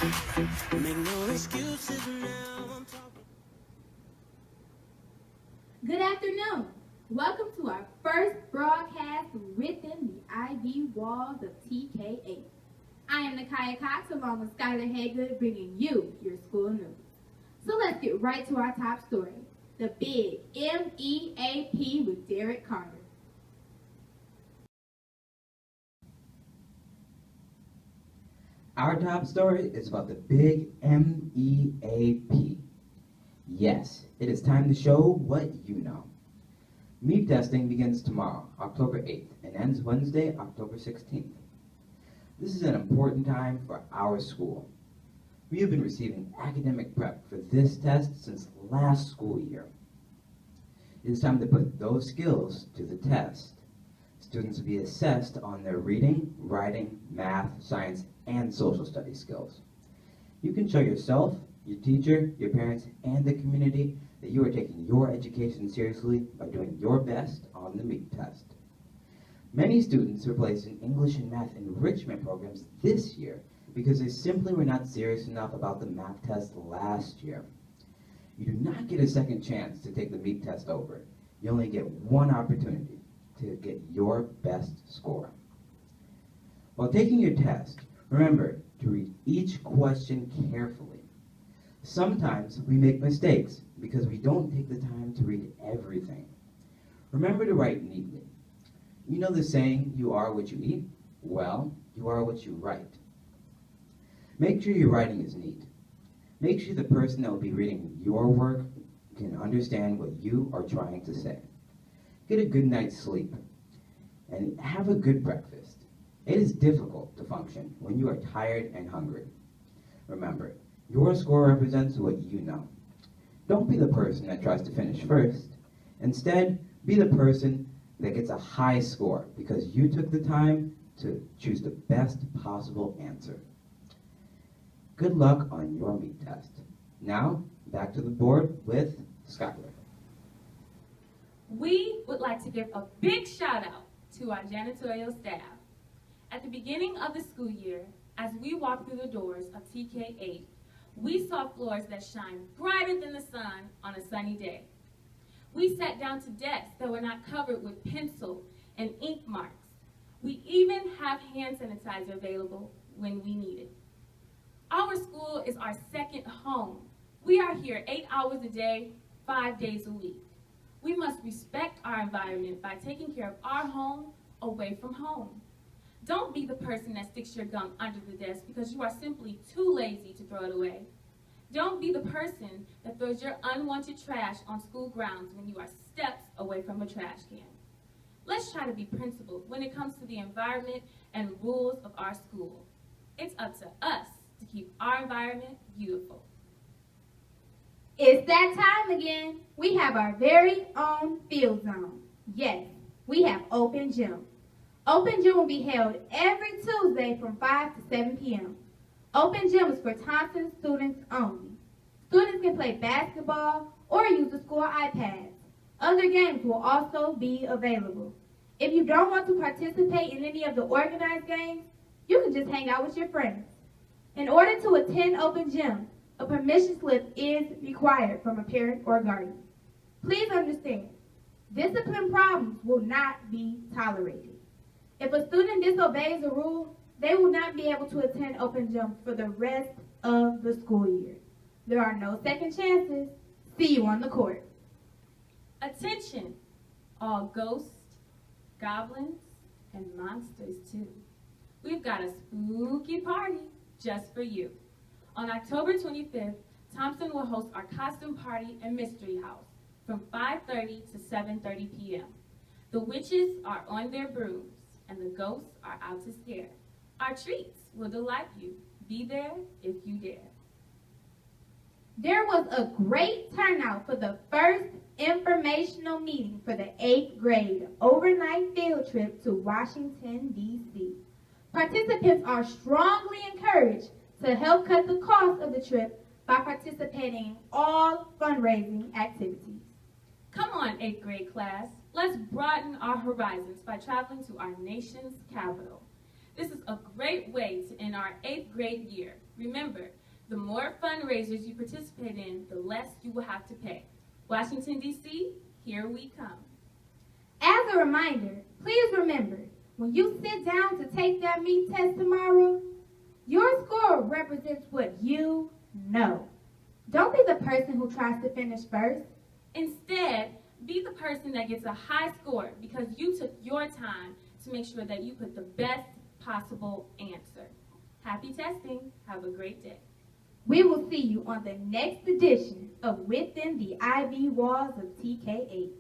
Make no excuses now. I'm talking. Good afternoon. Welcome to our first broadcast within the Ivy walls of TK8. I am Nakaya Cox along with Skylar Haygood bringing you your school news. So let's get right to our top story, the big MEAP with Derek Carter. Our top story is about the big MEAP. Yes, it is time to show what you know. MEAP testing begins tomorrow, October 8th, and ends Wednesday, October 16th. This is an important time for our school. We have been receiving academic prep for this test since last school year. It is time to put those skills to the test. Students will be assessed on their reading, writing, math, science, and social studies skills. You can show yourself, your teacher, your parents, and the community that you are taking your education seriously by doing your best on the MEAP test. Many students were placed in English and math enrichment programs this year because they simply were not serious enough about the math test last year. You do not get a second chance to take the MEAP test over. You only get one opportunity to get your best score. While taking your test, remember to read each question carefully. Sometimes we make mistakes because we don't take the time to read everything. Remember to write neatly. You know the saying, you are what you eat? Well, you are what you write. Make sure your writing is neat. Make sure the person that will be reading your work can understand what you are trying to say. Get a good night's sleep and have a good breakfast. It is difficult to function when you are tired and hungry. Remember, your score represents what you know. Don't be the person that tries to finish first. Instead, be the person that gets a high score because you took the time to choose the best possible answer. Good luck on your MEAP test. Now, back to the board with Skylar. We would like to give a big shout out to our janitorial staff. At the beginning of the school year, as we walked through the doors of TK8, we saw floors that shine brighter than the sun on a sunny day. We sat down to desks that were not covered with pencil and ink marks. We even have hand sanitizer available when we need it. Our school is our second home. We are here 8 hours a day, 5 days a week. We must respect our environment by taking care of our home away from home. Don't be the person that sticks your gum under the desk because you are simply too lazy to throw it away. Don't be the person that throws your unwanted trash on school grounds when you are steps away from a trash can. Let's try to be principled when it comes to the environment and rules of our school. It's up to us to keep our environment beautiful. It's that time again. We have our very own field zone. Yes, we have open gym. Open gym will be held every Tuesday from 5 to 7 p.m. Open gym is for Thompson students only. Students can play basketball or use the school iPads. Other games will also be available. If you don't want to participate in any of the organized games, you can just hang out with your friends. In order to attend open gym, a permission slip is required from a parent or guardian. Please understand, discipline problems will not be tolerated. If a student disobeys a rule, they will not be able to attend open gym for the rest of the school year. There are no second chances. See you on the court. Attention, all ghosts, goblins, and monsters too. We've got a spooky party just for you. On October 25th, Thompson will host our costume party and mystery house from 5:30 to 7:30 p.m. The witches are on their brooms and the ghosts are out to scare. Our treats will delight you. Be there if you dare. There was a great turnout for the first informational meeting for the 8th grade overnight field trip to Washington, D.C. Participants are strongly encouraged to help cut the cost of the trip by participating in all fundraising activities. Come on, 8th grade class. Let's broaden our horizons by traveling to our nation's capital. This is a great way to end our 8th grade year. Remember, the more fundraisers you participate in, the less you will have to pay. Washington, D.C., here we come. As a reminder, please remember, when you sit down to take that MEP test tomorrow, your score represents what you know. Don't be the person who tries to finish first. Instead, be the person that gets a high score because you took your time to make sure that you put the best possible answer. Happy testing. Have a great day. We will see you on the next edition of Within the Ivy Walls of TK8.